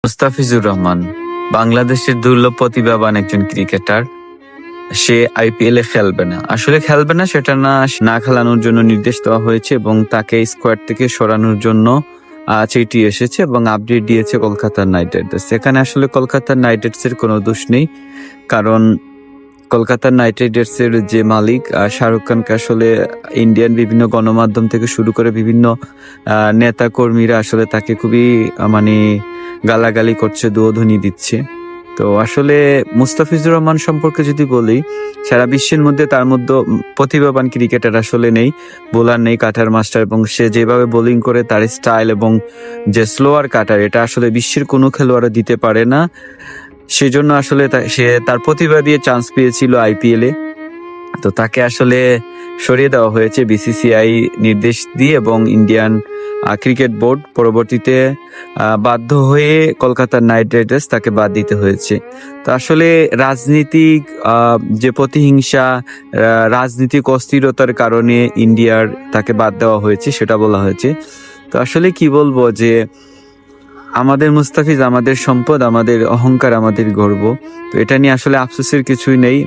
মুস্তাফিজুর রহমান বাংলাদেশের দুর্লভ প্রতিভাবান একজন ক্রিকেটার। সে আইপিএল এ খেলবে না, আসলে খেলবে না সেটা না খেলানোর জন্য নির্দেশ দেওয়া হয়েছে এবং তাকে স্কোয়াড থেকে সরানোর জন্য চিঠি এসেছে এবং আপডেট দিয়েছে কলকাতা নাইট রাইডার্স। এখানে আসলে কলকাতা নাইট রাইডার্স এর কোনো দোষ নেই, কারণ কলকাতা নাইট রাইডার্স এর যে মালিক শাহরুখ খানকে আসলে ইন্ডিয়ান বিভিন্ন গণমাধ্যম থেকে শুরু করে বিভিন্ন নেতা কর্মীরা আসলে তাকে খুবই মানে গালাগালি করছে, দুয়োধ্বনি দিচ্ছে। তো আসলে মুস্তাফিজুর রহমান সম্পর্কে যদি বলি, সারা বিশ্বের মধ্যে তার মধ্যে প্রতিভাবান ক্রিকেটার আসলে নেই, বোলার নেই, কাটার মাস্টার, এবং সে যেভাবে বোলিং করে তার স্টাইল এবং যে স্লোয়ার কাটার, এটা আসলে বিশ্বের কোনো খেলোয়াড় দিতে পারে না। সেজন্য আসলে সে তার প্রতিভা দিয়ে চান্স পেয়েছিল আইপিএল এ, তো তাকে আসলে সরিয়ে দেওয়া হয়েছে বিসিসিআই নির্দেশ দিয়ে, এবং ইন্ডিয়ান ক্রিকেট বোর্ড পরবর্তীতে বাধ্য হয়ে কলকাতা নাইট রাইডার্স তাকে বাদ দিতে হয়েছে। তো আসলে রাজনীতিক যে প্রতিহিংসা, রাজনীতিক অস্থিরতার কারণে ইন্ডিয়ার তাকে বাদ দেওয়া হয়েছে সেটা বলা হয়েছে। তো আসলে কি বলবো, যে আমাদের মুস্তাফিজ আমাদের সম্পদ, আমাদের অহংকার, আমাদের গর্ব। তো এটা নিয়ে আসলে আফসোসের কিছুই নেই।